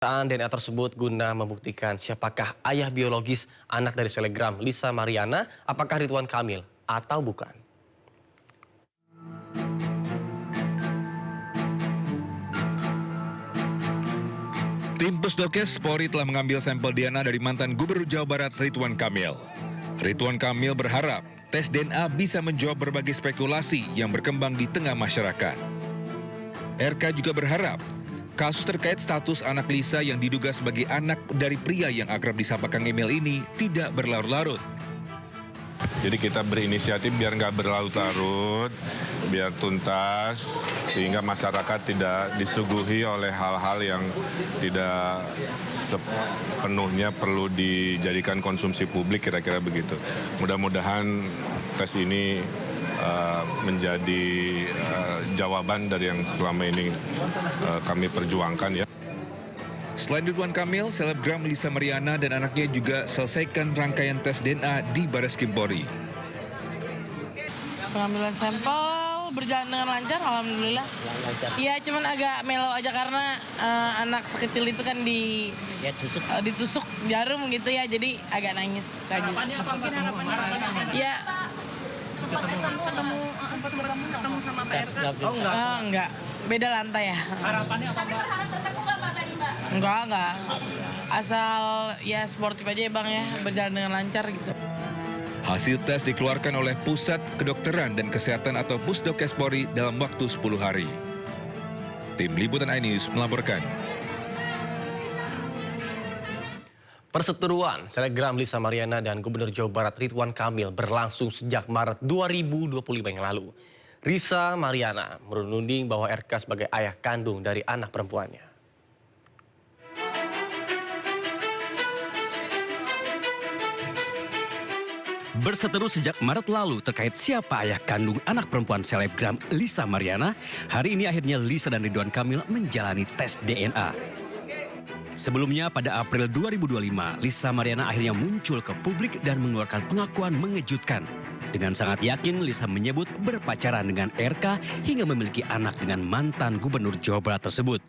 DNA tersebut guna membuktikan siapakah ayah biologis anak dari selegram Lisa Mariana, apakah Ridwan Kamil atau bukan. Tim Pusdokes Polri telah mengambil sampel DNA dari mantan Gubernur Jawa Barat Ridwan Kamil. Ridwan Kamil berharap tes DNA bisa menjawab berbagai spekulasi yang berkembang di tengah masyarakat. RK juga berharap kasus terkait status anak Lisa yang diduga sebagai anak dari pria yang akrab disapa Kang Emil ini tidak berlarut-larut. Jadi kita berinisiatif biar nggak berlarut-larut, biar tuntas, sehingga masyarakat tidak disuguhi oleh hal-hal yang tidak sepenuhnya perlu dijadikan konsumsi publik, kira-kira begitu. Mudah-mudahan tes ini menjadi jawaban dari yang selama ini kami perjuangkan ya. Selain Ridwan Kamil, selebgram Lisa Mariana dan anaknya juga selesaikan rangkaian tes DNA di Barreskrim Polri. Pengambilan sampel berjalan dengan lancar, alhamdulillah. Iya, cuman agak melo aja karena anak sekecil itu kan ditusuk jarum gitu ya, jadi agak nangis. Harapannya apa? Ya. Ketemu sama Pak RK? Oh enggak. Beda lantai ya. Harapannya apa? Tapi berharap bertemu nggak Mbak tadi Mbak? Enggak. Asal ya sportif aja ya Bang ya, berjalan dengan lancar gitu. Hasil tes dikeluarkan oleh Pusat Kedokteran dan Kesehatan atau Pusdokes Polri dalam waktu 10 hari. Tim Liputan iNews melaporkan. Perseteruan selegram Lisa Mariana dan Gubernur Jawa Barat Ridwan Kamil berlangsung sejak Maret 2025 yang lalu. Lisa Mariana menuding bahwa RK sebagai ayah kandung dari anak perempuannya. Berseteru sejak Maret lalu terkait siapa ayah kandung anak perempuan selebgram Lisa Mariana, hari ini akhirnya Lisa dan Ridwan Kamil menjalani tes DNA. Sebelumnya pada April 2025, Lisa Mariana akhirnya muncul ke publik dan mengeluarkan pengakuan mengejutkan. Dengan sangat yakin, Lisa menyebut berpacaran dengan RK hingga memiliki anak dengan mantan Gubernur Jawa Barat tersebut.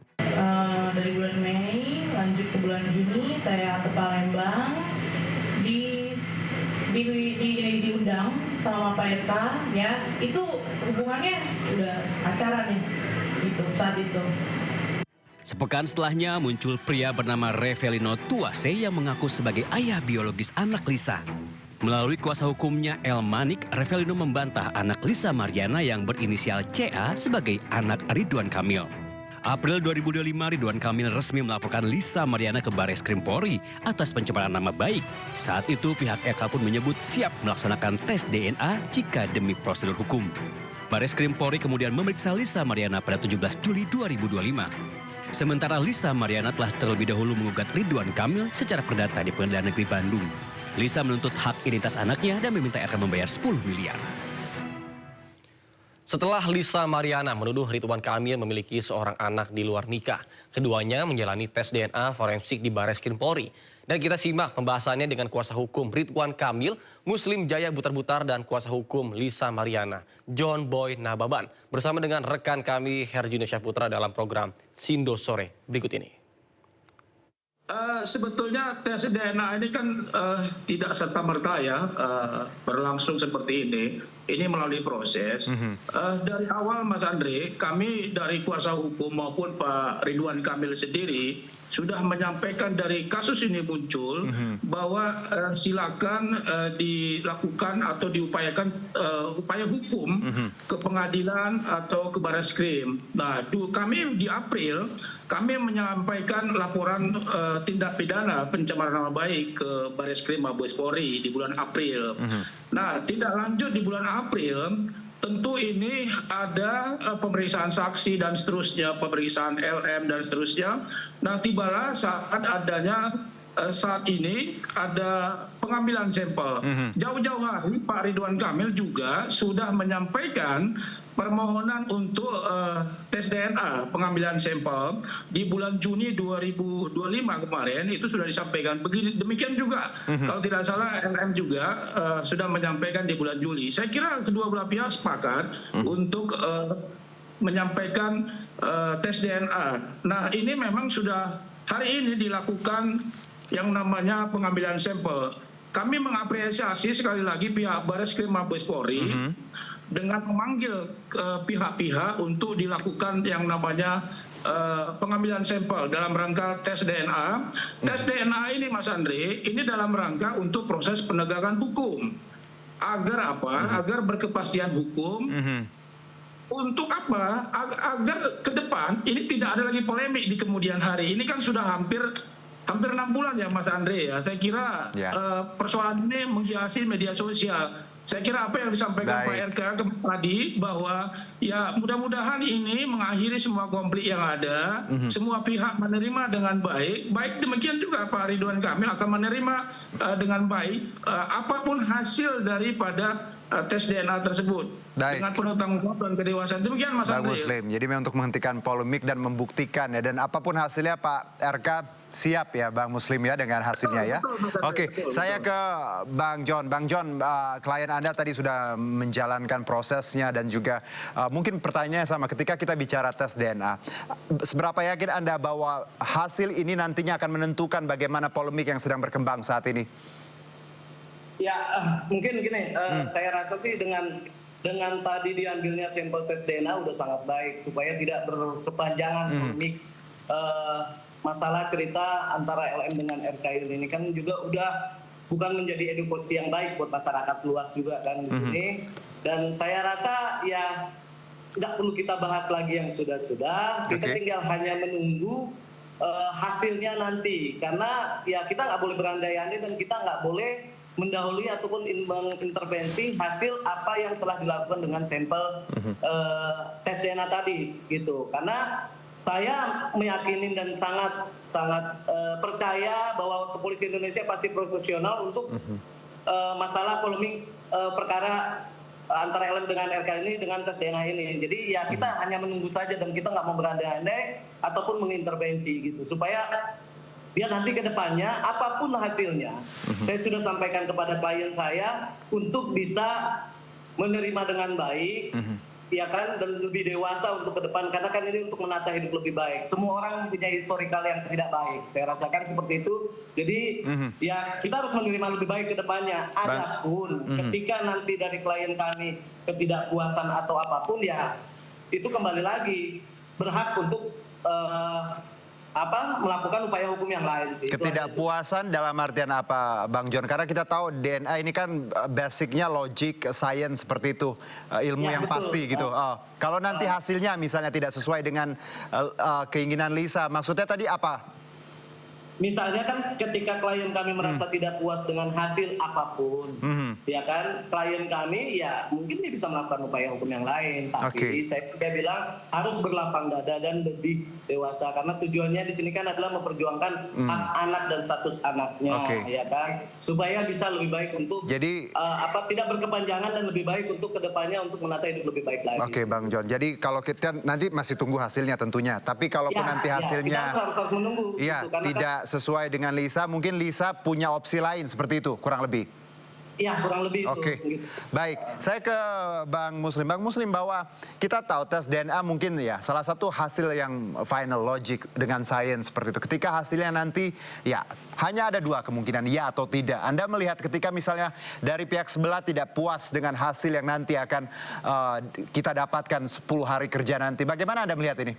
Dari bulan Mei lanjut ke bulan Juni saya ke Palembang, diundang sama Pak RK, ya itu hubungannya udah pacaran ya, gitu saat itu. Sepekan setelahnya muncul pria bernama Revelino Tuase yang mengaku sebagai ayah biologis anak Lisa. Melalui kuasa hukumnya El Manik, Revelino membantah anak Lisa Mariana yang berinisial CA sebagai anak Ridwan Kamil. April 2025, Ridwan Kamil resmi melaporkan Lisa Mariana ke Barreskrim Polri atas pencemaran nama baik. Saat itu pihak RK pun menyebut siap melaksanakan tes DNA jika demi prosedur hukum. Barreskrim Polri kemudian memeriksa Lisa Mariana pada 17 Juli 2025. Sementara Lisa Mariana telah terlebih dahulu mengugat Ridwan Kamil secara perdata di Pengadilan Negeri Bandung. Lisa menuntut hak identitas anaknya dan meminta RK membayar 10 miliar. Setelah Lisa Mariana menuduh Ridwan Kamil memiliki seorang anak di luar nikah, keduanya menjalani tes DNA forensik di Barreskrim Polri. Dan kita simak pembahasannya dengan kuasa hukum Ridwan Kamil, Muslim Jaya Butar-Butar, dan kuasa hukum Lisa Mariana, John Boy Nababan, bersama dengan rekan kami Herjunio Syahputra dalam program Sindo Sore berikut ini. Sebetulnya tes DNA ini kan tidak serta-merta ya berlangsung seperti ini. Ini melalui proses. Dari awal Mas Andre, kami dari kuasa hukum maupun Pak Ridwan Kamil sendiri sudah menyampaikan dari kasus ini muncul bahwa silakan dilakukan atau diupayakan upaya hukum ke pengadilan atau ke Barreskrim. Nah, kami di April kami menyampaikan laporan tindak pidana pencemaran nama baik ke Barreskrim Mabes Polri di bulan April. Nah, tindak lanjut di bulan April tentu ini ada pemeriksaan saksi dan seterusnya, pemeriksaan LM dan seterusnya. Nah, tibalah saat ini ada pengambilan sampel. Jauh-jauh hari Pak Ridwan Kamil juga sudah menyampaikan permohonan untuk tes DNA pengambilan sampel di bulan Juni 2025 kemarin itu sudah disampaikan. Demikian juga kalau tidak salah LM juga sudah menyampaikan di bulan Juli. Saya kira kedua belah pihak sepakat untuk menyampaikan tes DNA. Nah, ini memang sudah hari ini dilakukan yang namanya pengambilan sampel. Kami mengapresiasi sekali lagi pihak Bareskrim Mabes Polri dengan memanggil pihak-pihak untuk dilakukan yang namanya pengambilan sampel dalam rangka tes DNA. Tes DNA ini Mas Andre, ini dalam rangka untuk proses penegakan hukum. Agar apa? Agar berkepastian hukum. Untuk apa? Agar ke depan ini tidak ada lagi polemik di kemudian hari. Ini kan sudah hampir 6 bulan ya Mas Andre ya. Saya kira persoalan ini menghiasi media sosial. Saya kira apa yang disampaikan Pak RK tadi bahwa ya mudah-mudahan ini mengakhiri semua konflik yang ada, semua pihak menerima dengan baik. Baik demikian juga Pak Ridwan Kamil akan menerima dengan baik apapun hasil daripada tes DNA tersebut. Dengan penuh tanggung jawab dan kedewasaan. Demikian Mas Bang Andre. Muslim. Jadi memang untuk menghentikan polemik dan membuktikan ya. Dan apapun hasilnya Pak RK siap ya Bang Muslim ya dengan hasilnya ya. Oke, saya ke Bang John. Bang John, klien Anda tadi sudah menjalankan prosesnya dan juga mungkin pertanyaannya sama ketika kita bicara tes DNA. Seberapa yakin Anda bahwa hasil ini nantinya akan menentukan bagaimana polemik yang sedang berkembang saat ini? Ya, mungkin gini, saya rasa sih dengan tadi diambilnya sampel tes DNA udah sangat baik supaya tidak berkepanjangan polemik. Masalah cerita antara LM dengan RK ini kan juga udah bukan menjadi edukasi yang baik buat masyarakat luas juga kan di sini. Dan saya rasa ya nggak perlu kita bahas lagi yang sudah-sudah. Kita tinggal hanya menunggu hasilnya nanti. Karena ya kita nggak boleh berandai-andai dan kita nggak boleh mendahului ataupun mengintervensi hasil apa yang telah dilakukan dengan sampel tes DNA tadi gitu. Karena saya meyakini dan sangat percaya bahwa kepolisian Indonesia pasti profesional untuk masalah polemik perkara antara LM dengan RK ini dengan tes DNA ini. Jadi ya kita hanya menunggu saja dan kita nggak mau berandai-andai ataupun mengintervensi gitu supaya biar nanti ke depannya apapun hasilnya saya sudah sampaikan kepada klien saya untuk bisa menerima dengan baik ya kan dan lebih dewasa untuk ke depan karena kan ini untuk menata hidup lebih baik. Semua orang punya historikal yang tidak baik. Saya rasakan seperti itu. Jadi ya kita harus menerima lebih baik ke depannya. Adapun ketika nanti dari klien kami ketidakpuasan atau apapun ya itu kembali lagi berhak untuk melakukan upaya hukum yang lain sih. Ketidakpuasan dalam artian apa Bang John? Karena kita tahu DNA ini kan basicnya logic, science seperti itu, ilmu Ya, yang betul. pasti gitu. Kalau nanti hasilnya misalnya tidak sesuai dengan keinginan Lisa, maksudnya tadi apa? Misalnya kan ketika klien kami merasa tidak puas dengan hasil apapun, ya kan, klien kami ya mungkin dia bisa melakukan upaya hukum yang lain, tapi saya sudah bilang harus berlapang dada dan lebih dewasa karena tujuannya di sini kan adalah memperjuangkan hak anak dan status anaknya, ya kan, supaya bisa lebih baik untuk tidak berkepanjangan dan lebih baik untuk kedepannya untuk menata hidup lebih baik lagi. Oke Bang John, jadi kalau kita nanti masih tunggu hasilnya tentunya, tapi kalaupun nanti hasilnya kita harus menunggu, iya gitu, tidak sesuai dengan Lisa, mungkin Lisa punya opsi lain seperti itu, kurang lebih. Iya, kurang lebih itu. Oke, gitu. baik. Saya ke Bang Muslim. Bang Muslim, bahwa kita tahu tes DNA mungkin ya salah satu hasil yang final logic dengan sains seperti itu. Ketika hasilnya nanti ya hanya ada dua kemungkinan, ya atau tidak. Anda melihat ketika misalnya dari pihak sebelah tidak puas dengan hasil yang nanti akan kita dapatkan 10 hari kerja nanti. Bagaimana Anda melihat ini,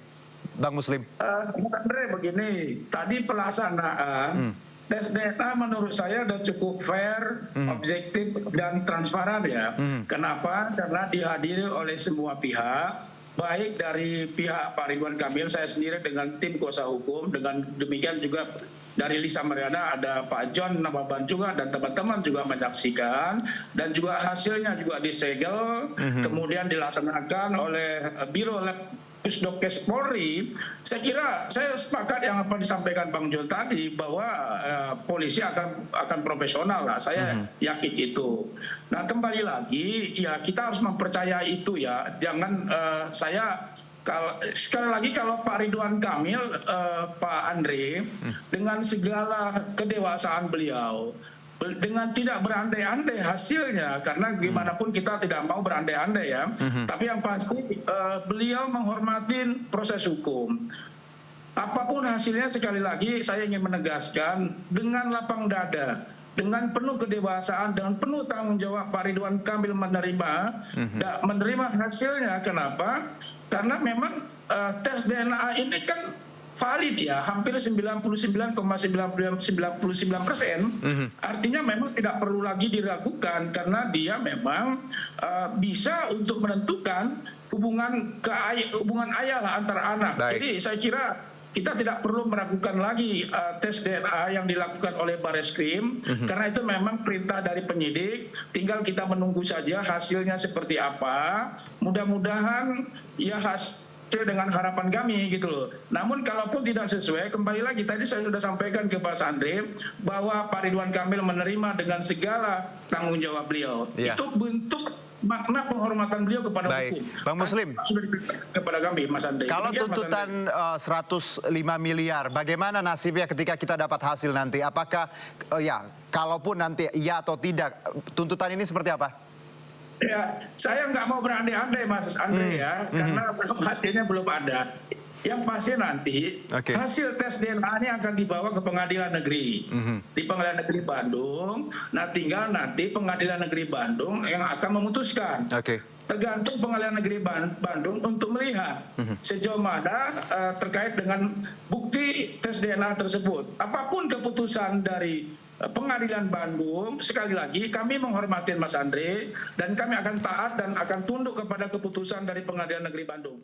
Bang Muslim? Mas Andre begini, tadi pelaksanaan tes DNA menurut saya sudah cukup fair, objektif dan transparan ya. Kenapa? Karena dihadiri oleh semua pihak, baik dari pihak Pak Ridwan Kamil, saya sendiri dengan tim kuasa hukum, dengan demikian juga dari Lisa Mariana ada Pak John Nababan juga dan teman-teman juga menyaksikan dan juga hasilnya juga disegel, kemudian dilaksanakan oleh Biro Lab Pusdokes Polri. Saya kira saya sepakat yang apa disampaikan Bang John tadi bahwa polisi akan profesional lah. Saya yakin itu. Nah kembali lagi ya kita harus mempercayai itu ya. Jangan sekali lagi kalau Pak Ridwan Kamil, Pak Andre dengan segala kedewasaan beliau, dengan tidak berandai-andai hasilnya, karena gimana pun kita tidak mau berandai-andai ya, tapi yang pasti beliau menghormati proses hukum. apapun hasilnya, sekali lagi saya ingin menegaskan dengan lapang dada, dengan penuh kedewasaan, dengan penuh tanggung jawab Pak Ridwan Kamil menerima hasilnya. Kenapa? Karena memang tes DNA ini kan valid ya, hampir 99,99%. Artinya memang tidak perlu lagi diragukan karena dia memang bisa untuk menentukan hubungan ayah lah antara anak. Baik. Jadi saya kira kita tidak perlu meragukan lagi tes DNA yang dilakukan oleh Bareskrim, karena itu memang perintah dari penyidik. Tinggal kita menunggu saja hasilnya seperti apa. Mudah-mudahan ya sesuai dengan harapan kami gitu loh. Namun kalaupun tidak sesuai, kembali lagi tadi saya sudah sampaikan ke Pak Andre bahwa Pak Ridwan Kamil menerima dengan segala tanggung jawab beliau. Iya. Itu bentuk makna penghormatan beliau kepada Baik. hukum. Bang Muslim. Sudah diberikan kepada kami, Mas Andre. Kalau Demikian, Mas tuntutan 105 miliar, bagaimana nasibnya ketika kita dapat hasil nanti? Apakah kalaupun nanti iya atau tidak, tuntutan ini seperti apa? Ya, saya nggak mau berandai-andai, Mas Andre ya, karena hasilnya belum ada. Yang pasti nanti hasil tes DNA ini akan dibawa ke pengadilan negeri di Pengadilan Negeri Bandung. Nah, tinggal nanti Pengadilan Negeri Bandung yang akan memutuskan. Tergantung Pengadilan Negeri Bandung untuk melihat sejauh mana terkait dengan bukti tes DNA tersebut. Apapun keputusan dari Pengadilan Bandung, sekali lagi kami menghormati Mas Andre dan kami akan taat dan akan tunduk kepada keputusan dari Pengadilan Negeri Bandung.